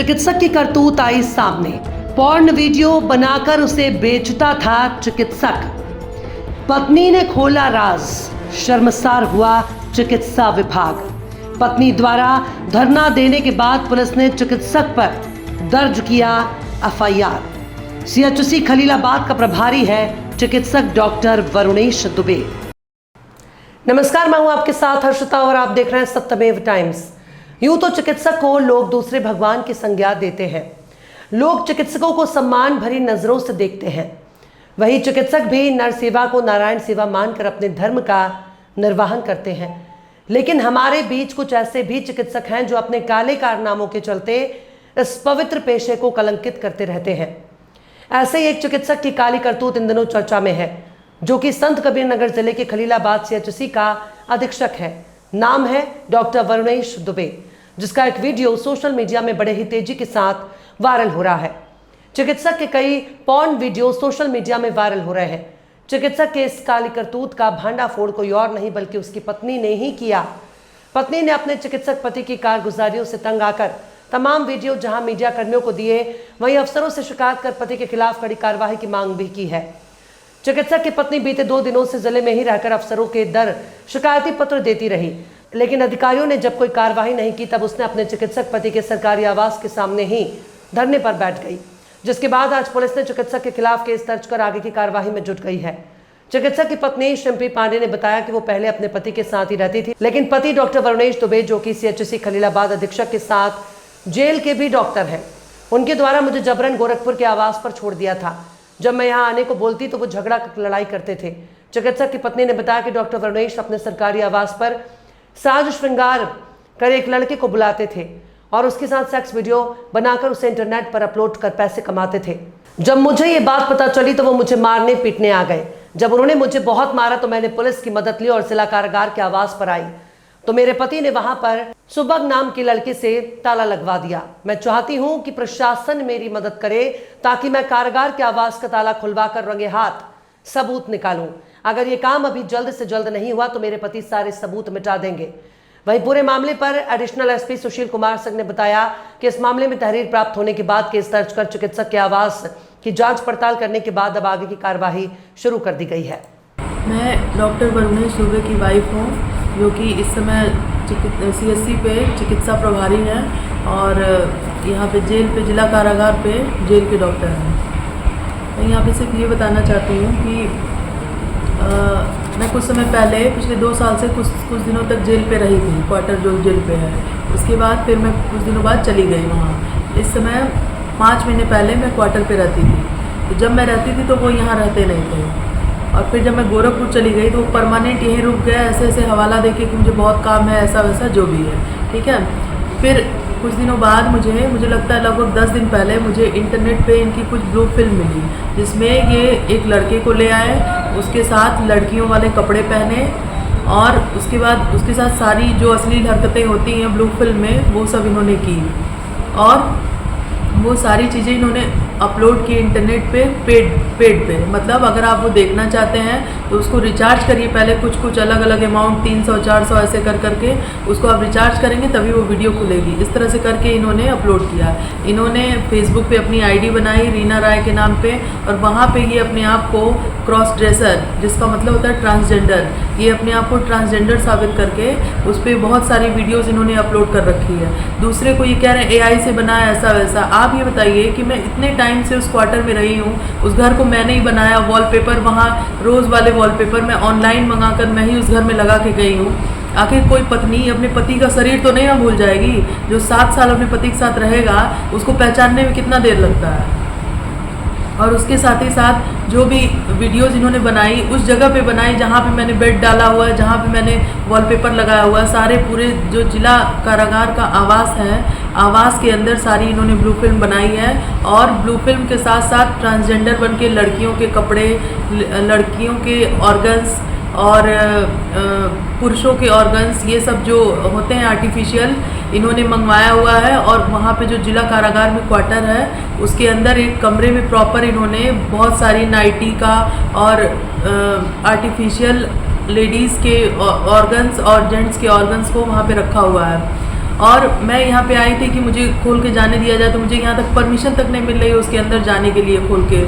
चिकित्सक की करतूत आई सामने। पॉर्न वीडियो बनाकर उसे बेचता था चिकित्सक। पत्नी ने खोला राज, शर्मसार हुआ चिकित्सा विभाग। पत्नी द्वारा धरना देने के बाद पुलिस ने चिकित्सक पर दर्ज किया एफआईआर। सीएचसी खलीलाबाद का प्रभारी है चिकित्सक डॉक्टर वरुणेश दुबे। नमस्कार, मैं हूं आपके साथ हर्षिता और आप देख रहे हैं सत्यमेव टाइम्स। यूं तो चिकित्सक को लोग दूसरे भगवान की संज्ञा देते हैं। लोग चिकित्सकों को सम्मान भरी नजरों से देखते हैं। वही चिकित्सक भी नर सेवा को नारायण सेवा मानकर अपने धर्म का निर्वहन करते हैं। लेकिन हमारे बीच कुछ ऐसे भी चिकित्सक हैं जो अपने काले कारनामों के चलते इस पवित्र पेशे को कलंकित करते रहते हैं। ऐसे ही एक चिकित्सक की काली करतूत इन दिनों चर्चा में है, जो कि संत कबीर नगर जिले के खलीलाबाद सीएचसी का अधीक्षक है। नाम है डॉक्टर वरुणेश दुबे, जिसका एक वीडियो सोशल मीडिया में बड़े ही तेजी के साथ वायरल हो रहा है। चिकित्सक के कई पॉर्न वीडियो सोशल मीडिया में वायरल हो रहे हैं। चिकित्सक के इस काली करतूत का भांडाफोड़ कोई और नहीं बल्कि उसकी पत्नी ने ही किया। पत्नी ने अपने चिकित्सक पति की कारगुजारियों से तंग आकर तमाम वीडियो जहां मीडिया कर्मियों को दिए, वहीं अफसरों से शिकायत कर पति के खिलाफ कड़ी कार्रवाई की मांग भी की है। चिकित्सक की पत्नी बीते 2 दिनों से जिले में ही रहकर अफसरों के दर शिकायती पत्र देती रही, लेकिन अधिकारियों ने जब कोई कार्रवाई नहीं की तब उसने अपने चिकित्सक पति के सरकारी आवास के सामने ही धरने पर बैठ गई, जिसके बाद आज पुलिस ने चिकित्सक के खिलाफ केस दर्ज कर आगे की कार्यवाही में जुट गई है। चिकित्सक की पत्नी शिम्पी पांडे ने बताया कि वो पहले अपने पति के साथ ही रहती थी, लेकिन पति डॉक्टर वरुणेश दुबे, जो कि सीएचसी खलीलाबाद अधीक्षक के साथ जेल के भी डॉक्टर हैं, उनके द्वारा मुझे जबरन गोरखपुर के आवास पर छोड़ दिया था। जब मैं यहाँ आने को बोलती तो वो झगड़ा लड़ाई करते थे। चिकित्सक की पत्नी ने बताया कि डॉक्टर वरुणेश अपने सरकारी आवास पर साज श्रृंगार कर एक लड़के को बुलाते थे और उसके साथ सेक्स वीडियो बनाकर उसे इंटरनेट पर अपलोड कर पैसे कमाते थे। जब मुझे ये बात पता चली तो वो मुझे मारने पीटने आ गए। जब उन्होंने मुझे बहुत मारा तो मैंने पुलिस की मदद ली और जिला कारागार के आवास पर आई तो मेरे पति ने वहां पर सुबग नाम की लड़की से ताला लगवा दिया। मैं चाहती हूं कि प्रशासन मेरी मदद करे ताकि मैं कारागार के आवास का ताला खुलवाकर रंगे हाथ सबूत निकालूं। अगर ये काम अभी जल्द से जल्द नहीं हुआ तो मेरे पति सारे सबूत मिटा देंगे। वहीं पूरे मामले पर एडिशनल एसपी सुशील कुमार सिंह ने बताया कि इस मामले में तहरीर प्राप्त होने के बाद केस दर्ज कर चिकित्सक के आवास की जांच पड़ताल करने के बाद अब आगे की कार्यवाही शुरू कर दी गई है। मैं डॉक्टर वरुणेश दुबे की वाइफ हूँ, जो कि इस समय सीएचसी पे चिकित्सा प्रभारी हैं और यहाँ पे जेल पे जिला कारागार पे जेल के डॉक्टर हैं। मैं यहाँ पे सिर्फ ये बताना चाहती हूँ कि मैं कुछ समय पहले पिछले 2 साल से कुछ दिनों तक जेल पे रही थी, क्वार्टर जो जेल पे है। उसके बाद फिर मैं कुछ दिनों बाद चली गई वहाँ। इस समय 5 महीने पहले मैं क्वार्टर पे रहती थी। तो जब मैं रहती थी तो वो यहाँ रहते नहीं थे और फिर जब मैं गोरखपुर चली गई तो वो परमानेंट यहीं रुक गया, ऐसे हवाला देके कि मुझे बहुत काम है, ऐसा वैसा जो भी है, ठीक है। फिर कुछ दिनों बाद मुझे लगता है लगभग 10 दिन पहले मुझे इंटरनेट पे इनकी कुछ ब्लू फिल्म मिली, जिसमें ये एक लड़के को ले आए, उसके साथ लड़कियों वाले कपड़े पहने और उसके बाद उसके साथ सारी जो अश्लील हरकतें होती हैं ब्लू फिल्म में वो सब इन्होंने की और वो सारी चीज़ें इन्होंने अपलोड की इंटरनेट पे पेड पे। मतलब अगर आप वो देखना चाहते हैं तो उसको रिचार्ज करिए, पहले कुछ अलग अलग अमाउंट 300-400 ऐसे करके उसको आप रिचार्ज करेंगे तभी वो वीडियो खुलेगी। इस तरह से करके इन्होंने अपलोड किया। इन्होंने फेसबुक पे अपनी आईडी बनाई रीना राय के नाम पे और वहाँ पे ये अपने आप को क्रॉस ड्रेसर, जिसका मतलब होता है ट्रांसजेंडर, ये अपने आप को ट्रांसजेंडर साबित करके उस पर बहुत सारी वीडियोज़ इन्होंने अपलोड कर रखी है। दूसरे को ये कह रहे हैं AI से बनाया ऐसा वैसा। आप ये बताइए कि मैं इतने टाइम से उस क्वार्टर में रही हूँ, उस घर को मैंने ही बनाया, वॉलपेपर वहाँ रोज़ वाले वॉलपेपर मैं ऑनलाइन मंगाकर मैं ही उस घर में लगा के गई हूँ। आखिर कोई पत्नी अपने पति का शरीर तो नहीं ना भूल जाएगी? जो 7 साल अपने पति के साथ रहेगा उसको पहचानने में कितना देर लगता है। और उसके साथ ही साथ जो भी वीडियोज़ इन्होंने बनाई उस जगह पे बनाई जहाँ पे मैंने बेड डाला हुआ है, जहाँ पे मैंने वॉलपेपर लगाया हुआ है, सारे पूरे जो जिला कारागार का आवास है, आवास के अंदर सारी इन्होंने ब्लू फिल्म बनाई है और ब्लू फिल्म के साथ साथ ट्रांसजेंडर बन के लड़कियों के कपड़े, लड़कियों के ऑर्गन्स और पुरुषों के ऑर्गन्स, ये सब जो होते हैं आर्टिफिशियल, इन्होंने मंगवाया हुआ है। और वहाँ पे जो जिला कारागार में क्वार्टर है उसके अंदर एक कमरे में प्रॉपर इन्होंने बहुत सारी नाइटी का और आर्टिफिशियल लेडीज़ के ऑर्गन्स और जेंट्स के ऑर्गन्स को वहाँ पे रखा हुआ है। और मैं यहाँ पे आई थी कि मुझे खोल के जाने दिया जाए, तो मुझे यहाँ तक परमिशन तक नहीं मिल रही है उसके अंदर जाने के लिए खोल के,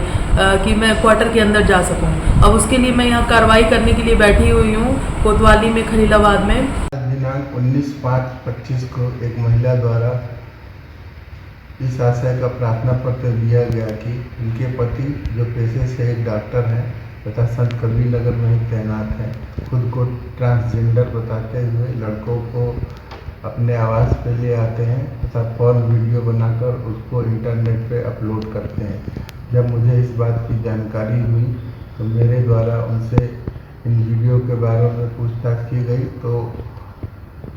कि मैं क्वार्टर के अंदर जा सकूँ। अब उसके लिए मैं यहाँ कार्रवाई करने के लिए बैठी हुई हूँ कोतवाली में, खलीलाबाद में। दिनांक 19/5/25 को एक महिला द्वारा इस आशय का प्रार्थना पत्र दिया गया कि उनके पति, जो पेशे से एक डॉक्टर हैं तथा संत कबीर नगर में ही तैनात हैं, खुद को ट्रांसजेंडर बताते हुए लड़कों को अपने आवास पे ले आते हैं तथा पॉर्न वीडियो बनाकर उसको इंटरनेट पे अपलोड करते हैं। जब मुझे इस बात की जानकारी हुई तो मेरे द्वारा उनसे इन वीडियो के बारे में पूछताछ की गई, तो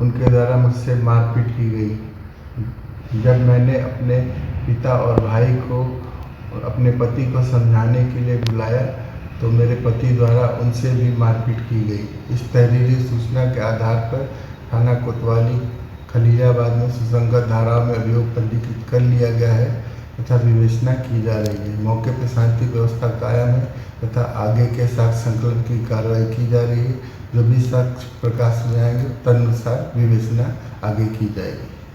उनके द्वारा मुझसे मारपीट की गई। जब मैंने अपने पिता और भाई को अपने पति को समझाने के लिए बुलाया तो मेरे पति द्वारा उनसे भी मारपीट की गई। इस तहरीरी सूचना के आधार पर थाना कोतवाली खलीलाबाद में सुसंगत धाराओं में अभियोग पंजीकृत कर लिया गया है तथा विवेचना की जा रही है। मौके पर शांति व्यवस्था कायम है तथा आगे के साक्ष्य संकलन की कार्रवाई की जा रही है। जो भी साक्ष्य प्रकाश में आएंगे तदनुसार विवेचना आगे की जाएगी।